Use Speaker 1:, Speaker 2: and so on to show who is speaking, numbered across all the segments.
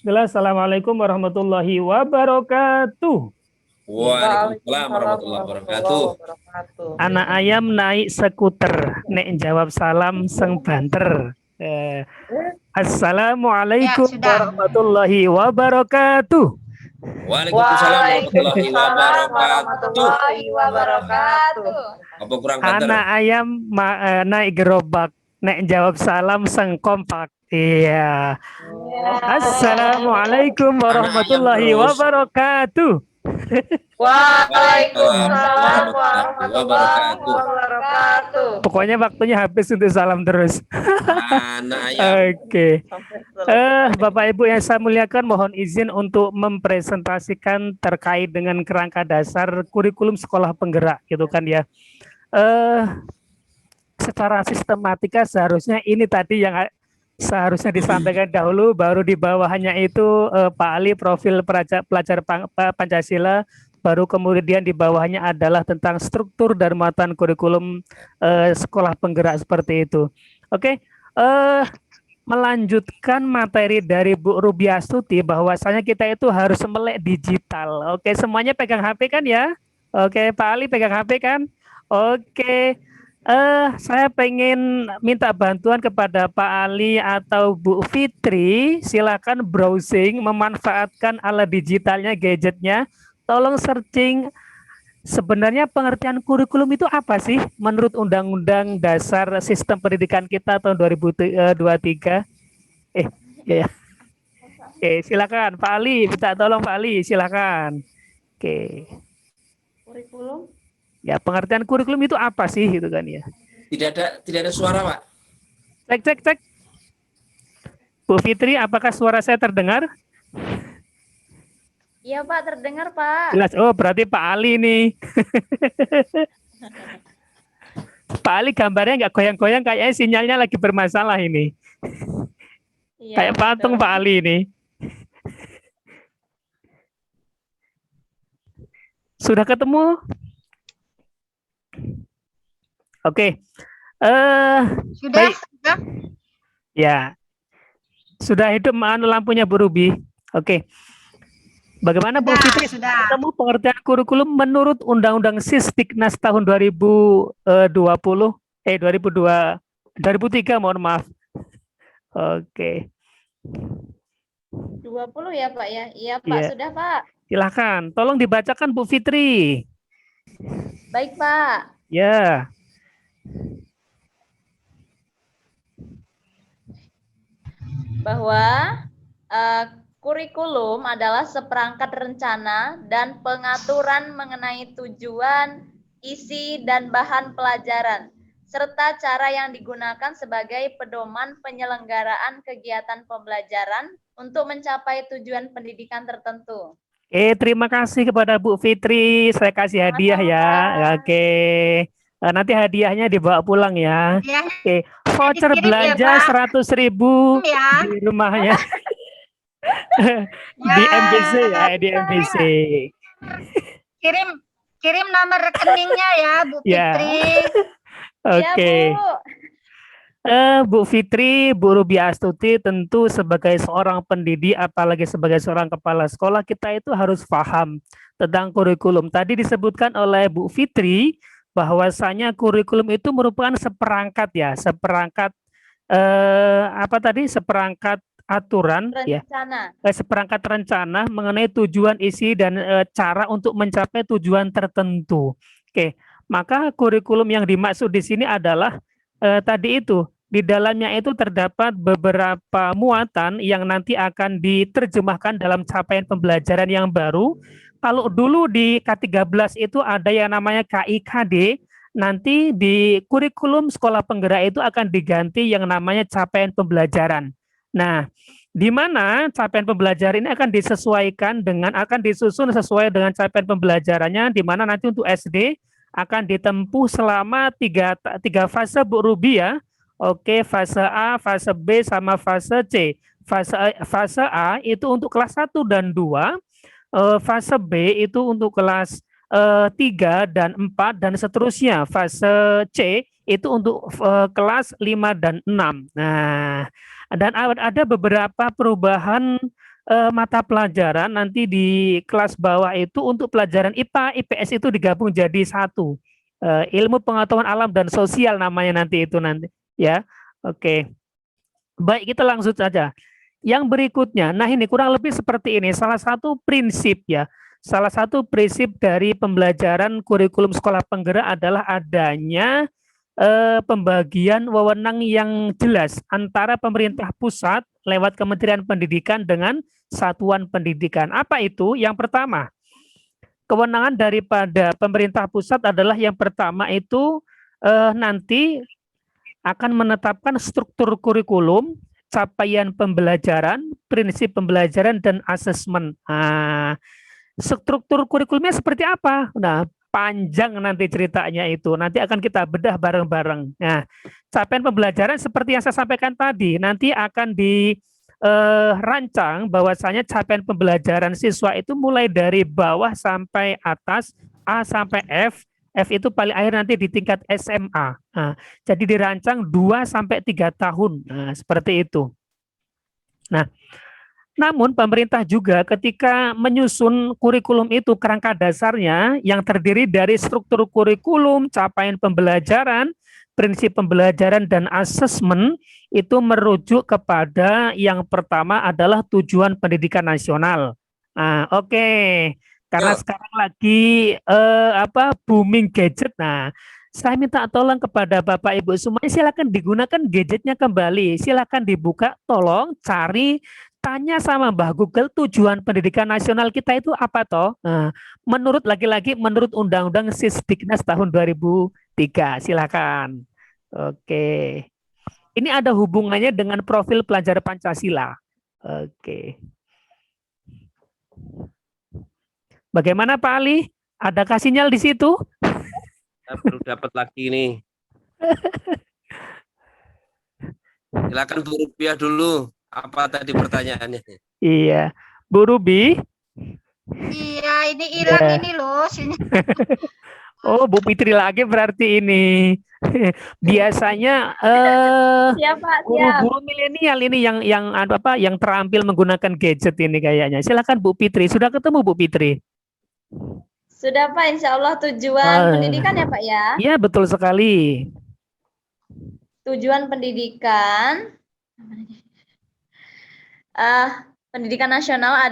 Speaker 1: Bismillah, Assalamualaikum warahmatullahi wabarakatuh.
Speaker 2: Waalaikumsalam
Speaker 3: Waalaikumsalam
Speaker 2: warahmatullahi
Speaker 3: warahmatullahi
Speaker 2: wabarakatuh.
Speaker 3: wabarakatuh.
Speaker 1: Anak ayam naik skuter, nek jawab salam seng banter.
Speaker 4: Ya,
Speaker 1: Assalamualaikum
Speaker 4: sudah.
Speaker 1: warahmatullahi wabarakatuh.
Speaker 2: Waalaikumsalam warahmatullahi
Speaker 3: Waalaikumsalam
Speaker 2: wabarakatuh.
Speaker 3: warahmatullahi wabarakatuh.
Speaker 2: Apa kurang banter?
Speaker 1: Anak ayam naik gerobak, nek jawab salam seng kompak. Iya. Assalamualaikum warahmatullahi
Speaker 2: terus.
Speaker 1: wabarakatuh.
Speaker 3: Waalaikumsalam warahmatullahi
Speaker 2: Wabarakatuh.
Speaker 3: wabarakatuh.
Speaker 1: Pokoknya waktunya habis untuk salam terus.
Speaker 2: Anak ayam.
Speaker 1: Oke.
Speaker 3: Sampai selesai.
Speaker 1: Bapak Ibu yang saya muliakan, mohon izin untuk mempresentasikan terkait dengan kerangka dasar kurikulum sekolah penggerak, gitu kan ya. Secara sistematika seharusnya ini tadi yang seharusnya disampaikan dahulu, baru di bawahnya itu Pak Ali profil pelajar Pancasila, baru kemudian di bawahnya adalah tentang struktur dan muatan kurikulum sekolah penggerak seperti itu. Oke. Melanjutkan materi dari Bu Rubiastuti, bahwasanya kita itu harus melek digital. Oke, semuanya pegang HP kan ya? Oke, Pak Ali pegang HP kan? Oke. Saya pengen minta bantuan kepada Pak Ali atau Bu Fitri, silakan browsing, memanfaatkan alat digitalnya, gadgetnya, tolong searching sebenarnya pengertian kurikulum itu apa sih menurut Undang-Undang Dasar Sistem Pendidikan kita tahun 2023? Ya. Oke, silakan Pak Ali, minta tolong Pak Ali, silakan. Oke.
Speaker 3: Kurikulum?
Speaker 1: Ya, pengertian kurikulum itu apa sih gitu kan ya?
Speaker 2: Tidak ada suara, Pak.
Speaker 1: Cek. Bu Fitri, apakah suara saya terdengar?
Speaker 4: Iya Pak, terdengar Pak.
Speaker 1: Jelas. Oh, berarti Pak Ali nih. Pak Ali gambarnya nggak goyang-goyang, kayaknya sinyalnya lagi bermasalah ini.
Speaker 4: Iya,
Speaker 1: Kayak patung Pak Ali ini. Sudah ketemu? Oke.
Speaker 4: Sudah,
Speaker 1: Baik.
Speaker 4: sudah.
Speaker 1: Ya. Sudah hidup lampunya Bu Ruby. Oke. Bagaimana Bu Fitri ketemu pengertian kurikulum menurut Undang-Undang Sisdiknas tahun 2003, mohon maaf. Oke.
Speaker 4: 20 ya Pak ya? Iya Pak,
Speaker 1: Ya.
Speaker 4: sudah Pak.
Speaker 1: Silahkan, tolong dibacakan Bu Fitri.
Speaker 4: Baik Pak.
Speaker 1: Ya.
Speaker 4: Bahwa kurikulum adalah seperangkat rencana dan pengaturan mengenai tujuan, isi, dan bahan pelajaran, serta cara yang digunakan sebagai pedoman penyelenggaraan kegiatan pembelajaran untuk mencapai tujuan pendidikan tertentu.
Speaker 1: Terima kasih kepada Bu Fitri. Saya kasih hadiah ya. Oke. Nanti hadiahnya dibawa pulang ya. Oke. Voucher belanja 100.000 di rumahnya. Di MBC ya, di MBC.
Speaker 4: Kirim nomor rekeningnya ya, Bu Fitri.
Speaker 1: Oke. Bu Fitri, Bu Rubiastuti, tentu sebagai seorang pendidik, apalagi sebagai seorang kepala sekolah, kita itu harus paham tentang kurikulum. Tadi disebutkan oleh Bu Fitri bahwasanya kurikulum itu merupakan seperangkat ya, seperangkat seperangkat aturan
Speaker 4: rencana.
Speaker 1: Ya, seperangkat rencana mengenai tujuan, isi, dan cara untuk mencapai tujuan tertentu. Oke, maka kurikulum yang dimaksud di sini adalah tadi itu. Di dalamnya itu terdapat beberapa muatan yang nanti akan diterjemahkan dalam capaian pembelajaran yang baru. Kalau dulu di K13 itu ada yang namanya KIKD, nanti di kurikulum sekolah penggerak itu akan diganti yang namanya capaian pembelajaran. Nah, di mana capaian pembelajaran ini akan disesuaikan akan disusun sesuai dengan capaian pembelajarannya, di mana nanti untuk SD akan ditempuh selama tiga fase Bu Ruby ya. Oke, fase A, fase B, sama fase C. Fase A itu untuk kelas 1 dan 2, fase B itu untuk kelas 3 dan 4 dan seterusnya. Fase C itu untuk kelas 5 dan 6. Nah, dan ada beberapa perubahan mata pelajaran nanti di kelas bawah itu untuk pelajaran IPA, IPS itu digabung jadi satu. Ilmu pengetahuan alam dan sosial namanya nanti itu nanti ya. Oke. Baik, kita langsung saja. Yang berikutnya, nah ini kurang lebih seperti ini. Salah satu prinsip ya. Salah satu prinsip dari pembelajaran kurikulum sekolah penggerak adalah adanya pembagian wewenang yang jelas antara pemerintah pusat lewat Kementerian Pendidikan dengan satuan pendidikan. Apa itu? Yang pertama, kewenangan daripada pemerintah pusat adalah yang pertama itu nanti akan menetapkan struktur kurikulum, capaian pembelajaran, prinsip pembelajaran, dan asesmen. Nah, struktur kurikulumnya seperti apa? Nah, panjang nanti ceritanya itu. Nanti akan kita bedah bareng-bareng. Nah, capaian pembelajaran seperti yang saya sampaikan tadi, nanti akan dirancang bahwasanya capaian pembelajaran siswa itu mulai dari bawah sampai atas, A sampai F. F itu paling akhir nanti di tingkat SMA. Nah, jadi dirancang 2 sampai 3 tahun. Nah, seperti itu. Nah, namun pemerintah juga ketika menyusun kurikulum itu kerangka dasarnya yang terdiri dari struktur kurikulum, capaian pembelajaran, prinsip pembelajaran, dan asesmen itu merujuk kepada yang pertama adalah tujuan pendidikan nasional. Nah, oke. Karena sekarang lagi booming gadget. Nah, saya minta tolong kepada Bapak Ibu semuanya, silakan digunakan gadgetnya kembali. Silakan dibuka, tolong cari, tanya sama Mbah Google tujuan pendidikan nasional kita itu apa toh? Nah, menurut lagi-lagi menurut Undang-Undang Sisdiknas tahun 2003. Silakan. Oke. Ini ada hubungannya dengan profil pelajar Pancasila. Oke. Bagaimana Pak Ali? Adakah sinyal di situ?
Speaker 2: Saya baru dapat lagi nih. Silakan Bu Rupiah dulu. Apa tadi pertanyaannya?
Speaker 1: Iya, Bu Ruby.
Speaker 5: Iya, ini hilang
Speaker 1: Ya.
Speaker 5: ini loh.
Speaker 1: Oh, Bu Fitri lagi berarti ini. Biasanya
Speaker 4: Siapa?
Speaker 1: guru-guru milenial ini yang terampil menggunakan gadget ini kayaknya. Silakan Bu Fitri. Sudah ketemu Bu Fitri?
Speaker 4: Sudah Pak, insya Allah tujuan pendidikan ya Pak ya.
Speaker 1: Iya, betul sekali.
Speaker 4: Tujuan pendidikan pendidikan nasional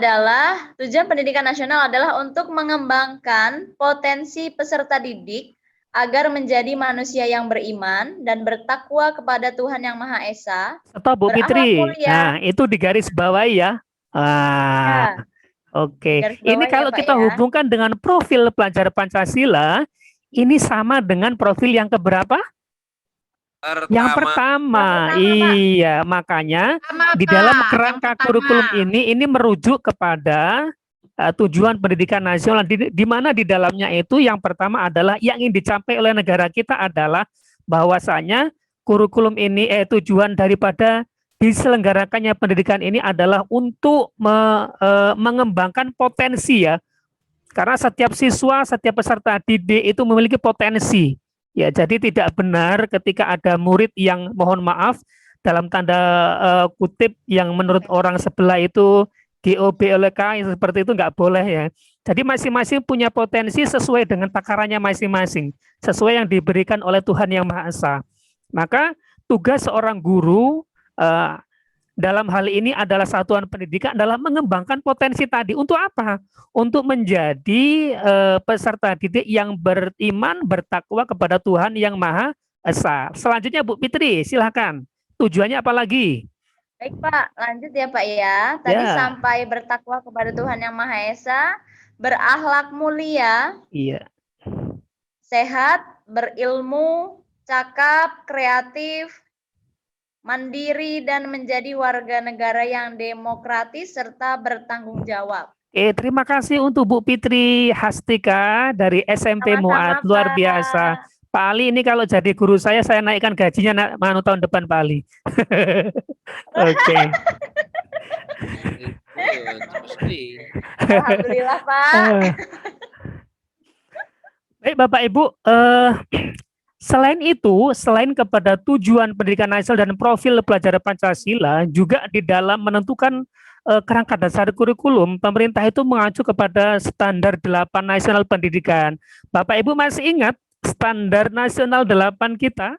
Speaker 4: adalah untuk mengembangkan potensi peserta didik agar menjadi manusia yang beriman dan bertakwa kepada Tuhan Yang Maha Esa.
Speaker 1: Stop Bu Fitri.
Speaker 4: mulia.
Speaker 1: Nah, itu di garis bawah ya.
Speaker 4: Ya,
Speaker 1: Oke.
Speaker 4: garis bawah
Speaker 1: Ini
Speaker 4: ya,
Speaker 1: kalau
Speaker 4: Pak,
Speaker 1: kita
Speaker 4: ya.
Speaker 1: hubungkan dengan profil pelajar Pancasila, ini sama dengan profil yang keberapa? Yang pertama.
Speaker 4: Pak.
Speaker 1: Iya, makanya di dalam kerangka kurikulum ini merujuk kepada tujuan pendidikan nasional di mana di dalamnya itu yang pertama adalah yang ingin dicapai oleh negara kita adalah bahwasanya kurikulum ini tujuan daripada diselenggarakannya pendidikan ini adalah untuk mengembangkan potensi ya. Karena setiap siswa, setiap peserta didik itu memiliki potensi. Ya, jadi tidak benar ketika ada murid yang mohon maaf dalam tanda kutip yang menurut orang sebelah itu GOBLK seperti itu nggak boleh ya. Jadi masing-masing punya potensi sesuai dengan takarannya masing-masing, sesuai yang diberikan oleh Tuhan Yang Maha Esa. Maka tugas seorang guru dalam hal ini adalah satuan pendidikan adalah mengembangkan potensi tadi. Untuk apa? Untuk menjadi peserta didik yang beriman, bertakwa kepada Tuhan Yang Maha Esa. Selanjutnya Bu Fitri, silakan. Tujuannya apa lagi?
Speaker 4: Baik Pak, lanjut ya Pak ya. Tadi
Speaker 1: Ya.
Speaker 4: sampai bertakwa kepada Tuhan Yang Maha Esa, berakhlak mulia,
Speaker 1: Iya.
Speaker 4: sehat, berilmu, cakap, kreatif, mandiri, dan menjadi warga negara yang demokratis serta bertanggung jawab.
Speaker 1: Terima kasih untuk Bu Fitri Hastika dari SMP
Speaker 4: Sama-sama,
Speaker 1: Muat, luar
Speaker 4: Pak.
Speaker 1: biasa. Pak Ali ini kalau jadi guru saya naikkan gajinya tahun depan Pak Ali. Oke.
Speaker 4: Alhamdulillah Pak.
Speaker 1: Baik Bapak Ibu, selain itu, selain kepada tujuan pendidikan nasional dan profil pelajar Pancasila, juga di dalam menentukan kerangka dasar kurikulum, pemerintah itu mengacu kepada standar 8 nasional pendidikan. Bapak Ibu masih ingat standar nasional 8 kita?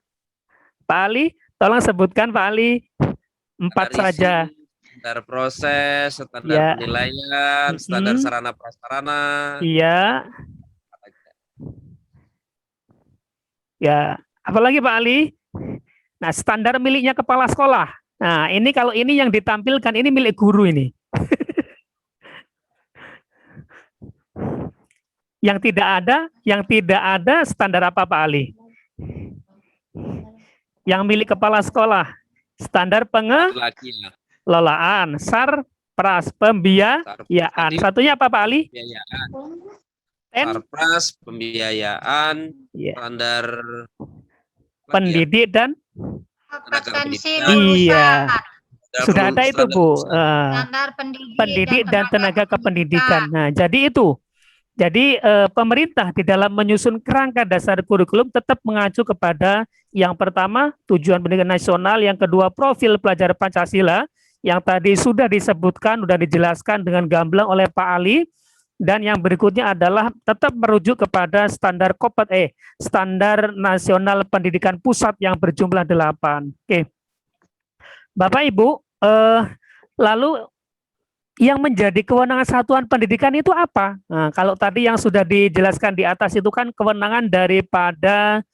Speaker 1: Pak Ali, tolong sebutkan Pak Ali. 4
Speaker 2: Standar
Speaker 1: saja.
Speaker 2: isi, standar proses, standar
Speaker 1: Ya.
Speaker 2: penilaian, standar sarana prasarana.
Speaker 1: Iya. Ya, apalagi Pak Ali? Nah, standar miliknya kepala sekolah. Nah, ini kalau ini yang ditampilkan ini milik guru ini. Yang tidak ada standar apa Pak Ali? Yang milik kepala sekolah. Standar
Speaker 2: Lagi ya.
Speaker 1: pengelolaan, sarpras, pembiayaan. Satunya apa Pak Ali?
Speaker 2: Pembiayaan.
Speaker 1: N,
Speaker 2: Sarpras, pembiayaan,
Speaker 1: ya,
Speaker 2: standar
Speaker 1: pendidik dan
Speaker 5: kompetensi
Speaker 2: pendidikan.
Speaker 1: iya.
Speaker 2: Standar
Speaker 1: Sudah ada itu
Speaker 2: standar
Speaker 1: Bu.
Speaker 5: standar
Speaker 1: Pendidik dan tenaga kependidikan. Nah, jadi itu. Jadi pemerintah di dalam menyusun kerangka dasar kurikulum tetap mengacu kepada yang pertama tujuan pendidikan nasional, yang kedua profil pelajar Pancasila, yang tadi sudah disebutkan, sudah dijelaskan dengan gamblang oleh Pak Ali, dan yang berikutnya adalah tetap merujuk kepada standar standar nasional pendidikan pusat yang berjumlah 8. Oke, Bapak Ibu, lalu yang menjadi kewenangan satuan pendidikan itu apa? Nah, kalau tadi yang sudah dijelaskan di atas itu kan kewenangan daripada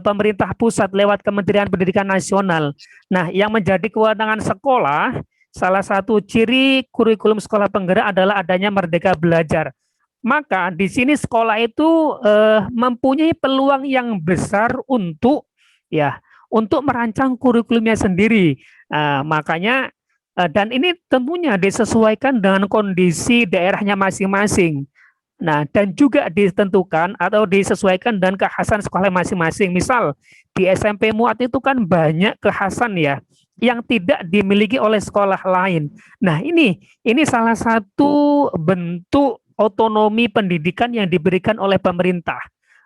Speaker 1: pemerintah pusat lewat Kementerian Pendidikan Nasional. Nah, yang menjadi kewenangan sekolah, salah satu ciri kurikulum sekolah penggerak adalah adanya merdeka belajar. Maka di sini sekolah itu mempunyai peluang yang besar untuk merancang kurikulumnya sendiri. Makanya dan ini tentunya disesuaikan dengan kondisi daerahnya masing-masing. Nah, dan juga ditentukan atau disesuaikan dengan kekhasan sekolah masing-masing. Misal di SMP Muat itu kan banyak kekhasan ya yang tidak dimiliki oleh sekolah lain. Nah, ini salah satu bentuk otonomi pendidikan yang diberikan oleh pemerintah.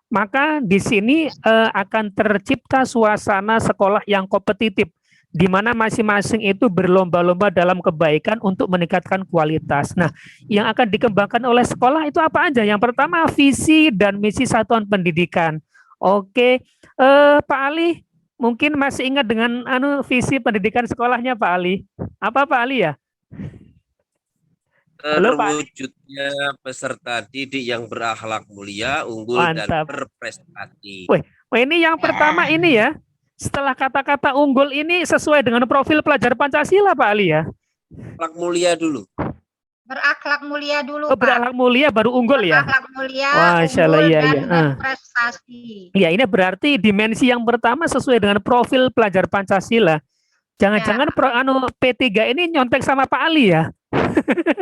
Speaker 1: Maka di sini akan tercipta suasana sekolah yang kompetitif, di mana masing-masing itu berlomba-lomba dalam kebaikan untuk meningkatkan kualitas. Nah, yang akan dikembangkan oleh sekolah itu apa aja? Yang pertama, visi dan misi satuan pendidikan. Oke, Pak Ali, mungkin masih ingat dengan visi pendidikan sekolahnya Pak Ali? Apa Pak Ali ya? Halo, Pak Ali.
Speaker 2: Terwujudnya peserta didik yang berakhlak mulia, unggul, dan
Speaker 1: Mantap.
Speaker 2: berprestasi.
Speaker 1: Wah, ini yang pertama ini ya. Setelah kata-kata unggul ini sesuai dengan profil pelajar Pancasila Pak Ali ya?
Speaker 2: Akhlak mulia dulu.
Speaker 5: Berakhlak mulia dulu,
Speaker 1: Oh, berakhlak mulia baru unggul ya?
Speaker 5: Berakhlak mulia,
Speaker 1: Masya Allah,
Speaker 5: unggul,
Speaker 1: iya,
Speaker 5: dan
Speaker 1: iya.
Speaker 5: berprestasi.
Speaker 1: Ya, ini berarti dimensi yang pertama sesuai dengan profil pelajar Pancasila. Jangan-jangan P3 ini nyontek sama Pak Ali ya?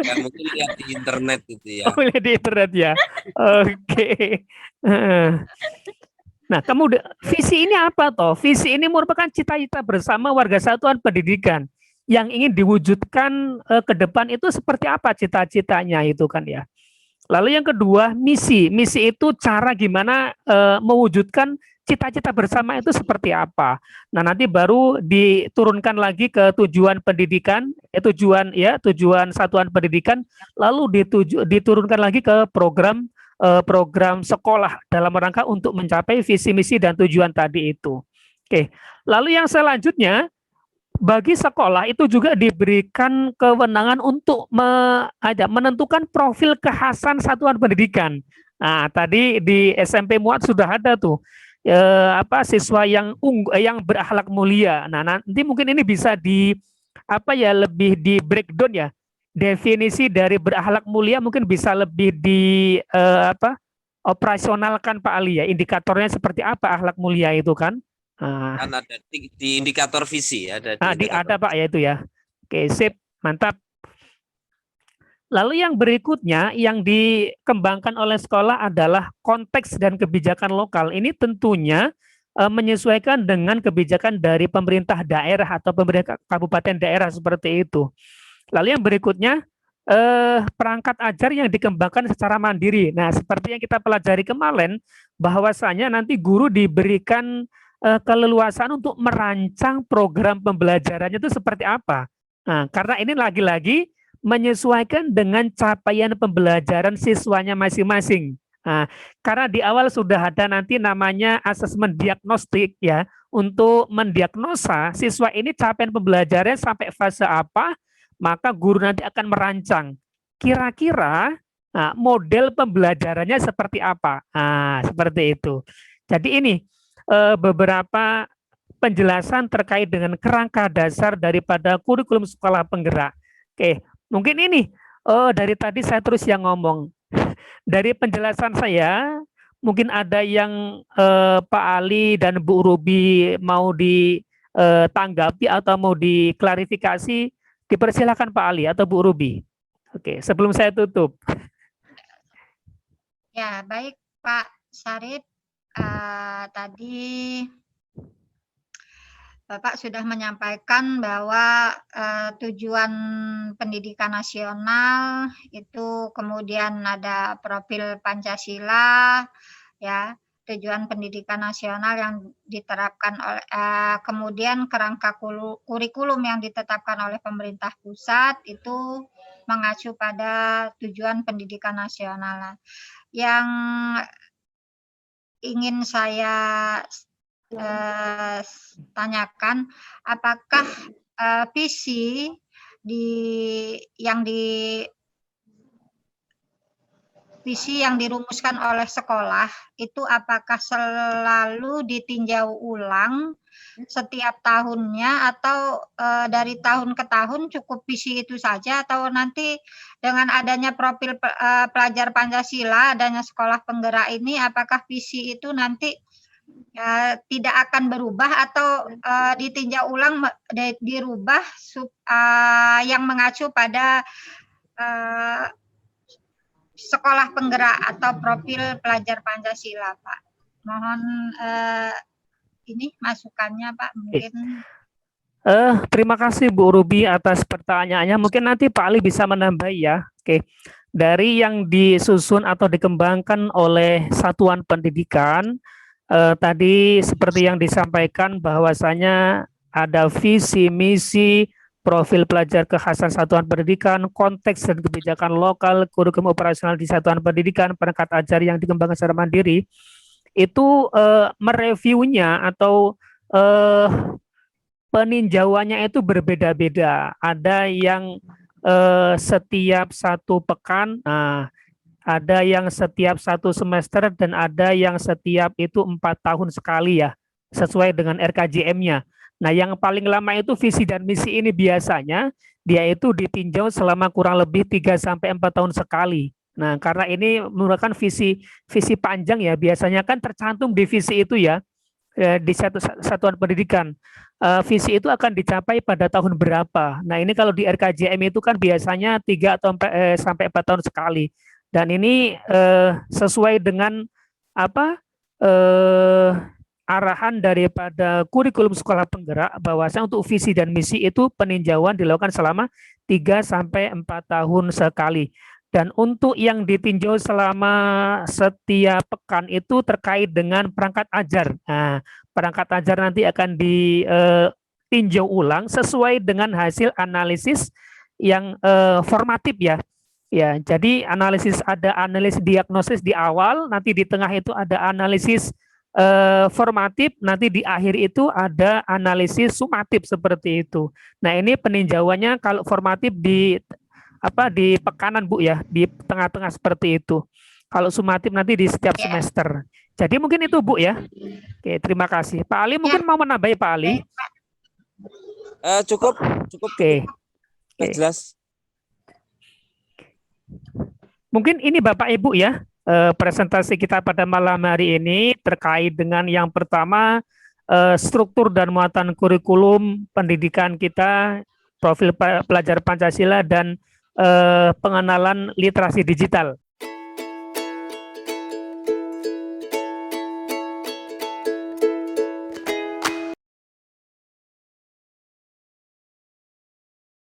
Speaker 2: Ya, mungkin lihat di internet gitu ya.
Speaker 1: Oh, lihat di internet ya. Oke. Nah, kemudian visi ini apa toh? Visi ini merupakan cita-cita bersama warga satuan pendidikan yang ingin diwujudkan ke depan itu seperti apa cita-citanya itu kan ya. Lalu yang kedua, misi. Misi itu cara gimana mewujudkan cita-cita bersama itu seperti apa. Nah, nanti baru diturunkan lagi ke tujuan pendidikan, tujuan satuan pendidikan, lalu diturunkan lagi ke program sekolah dalam rangka untuk mencapai visi misi dan tujuan tadi itu. Oke. Lalu yang selanjutnya, bagi sekolah itu juga diberikan kewenangan untuk menentukan profil kekhasan satuan pendidikan. Nah, tadi di SMP Muat sudah ada tuh siswa yang berakhlak mulia. Nah, nanti mungkin ini bisa lebih di breakdown ya. Definisi dari berakhlak mulia mungkin bisa lebih operasionalkan Pak Ali ya. Indikatornya seperti apa akhlak mulia itu kan?
Speaker 2: Kan ada di indikator visi, ada
Speaker 1: Pak ya itu ya. Oke, sip, mantap. Lalu yang berikutnya yang dikembangkan oleh sekolah adalah konteks dan kebijakan lokal. Ini tentunya menyesuaikan dengan kebijakan dari pemerintah daerah atau pemerintah kabupaten daerah seperti itu. Lalu yang berikutnya perangkat ajar yang dikembangkan secara mandiri. Nah, seperti yang kita pelajari kemarin, bahwasanya nanti guru diberikan keleluasaan untuk merancang program pembelajarannya itu seperti apa. Nah, karena ini lagi-lagi menyesuaikan dengan capaian pembelajaran siswanya masing-masing. Nah, karena di awal sudah ada nanti namanya asesmen diagnostik ya, untuk mendiagnosa siswa ini capaian pembelajarannya sampai fase apa, maka guru nanti akan merancang kira-kira model pembelajarannya seperti apa. Nah, seperti itu. Jadi ini beberapa penjelasan terkait dengan kerangka dasar daripada kurikulum sekolah penggerak. Oke, mungkin ini dari tadi saya terus yang ngomong. Dari penjelasan saya, mungkin ada yang Pak Ali dan Bu Ruby mau ditanggapi atau mau diklarifikasi, dipersilakan Pak Ali atau Bu Ruby. Oke, sebelum saya tutup.
Speaker 5: Ya, baik Pak Syarif. Tadi Bapak sudah menyampaikan bahwa tujuan pendidikan nasional itu kemudian ada profil Pancasila, ya, tujuan pendidikan nasional yang diterapkan oleh kemudian kerangka kurikulum yang ditetapkan oleh pemerintah pusat itu mengacu pada tujuan pendidikan nasional. Yang ingin saya tanyakan, apakah visi yang dirumuskan oleh sekolah itu apakah selalu ditinjau ulang setiap tahunnya atau dari tahun ke tahun cukup visi itu saja, atau nanti dengan adanya profil pelajar Pancasila, adanya sekolah penggerak ini, apakah visi itu nanti tidak akan berubah atau ditinjau ulang, dirubah yang mengacu pada sekolah penggerak atau profil pelajar Pancasila, Pak. Mohon ini masukannya, Pak, mungkin.
Speaker 1: Terima kasih Bu Ruby atas pertanyaannya. Mungkin nanti Pak Ali bisa menambah ya. Oke. Dari yang disusun atau dikembangkan oleh satuan pendidikan, tadi seperti yang disampaikan bahwasanya ada visi, misi, profil pelajar kekhasan satuan pendidikan, konteks dan kebijakan lokal, kurikulum operasional di satuan pendidikan, perangkat ajar yang dikembangkan secara mandiri, itu mereviewnya atau peninjauannya itu berbeda-beda. Ada yang setiap 1 pekan, ada yang setiap 1 semester, dan ada yang setiap itu 4 tahun sekali ya, sesuai dengan RKJM-nya. Nah, yang paling lama itu visi dan misi ini biasanya dia itu ditinjau selama kurang lebih 3-4 tahun sekali. Nah, karena ini merupakan visi panjang ya, biasanya kan tercantum di visi itu ya, di satuan pendidikan. Visi itu akan dicapai pada tahun berapa. Nah, ini kalau di RKJM itu kan biasanya 3 atau sampai 4 tahun sekali. Dan ini sesuai dengan apa? Arahan daripada kurikulum sekolah penggerak, bahwasanya untuk visi dan misi itu peninjauan dilakukan selama 3-4 tahun sekali. Dan untuk yang ditinjau selama setiap pekan itu terkait dengan perangkat ajar. Nah, perangkat ajar nanti akan ditinjau ulang sesuai dengan hasil analisis yang formatif ya. Ya, jadi ada analisis diagnosis di awal, nanti di tengah itu ada analisis formatif, nanti di akhir itu ada analisis sumatif seperti itu. Nah, ini peninjauannya kalau formatif di pekanan Bu ya, di tengah-tengah seperti itu. Kalau sumatif nanti di setiap semester. Jadi mungkin itu Bu ya. Oke, terima kasih. Pak Ali mungkin mau menambahi Pak Ali?
Speaker 2: Cukup.
Speaker 1: Oke.
Speaker 2: Jelas.
Speaker 1: Mungkin ini Bapak Ibu ya, presentasi kita pada malam hari ini terkait dengan yang pertama, struktur dan muatan kurikulum pendidikan kita, profil pelajar Pancasila, dan pengenalan literasi digital.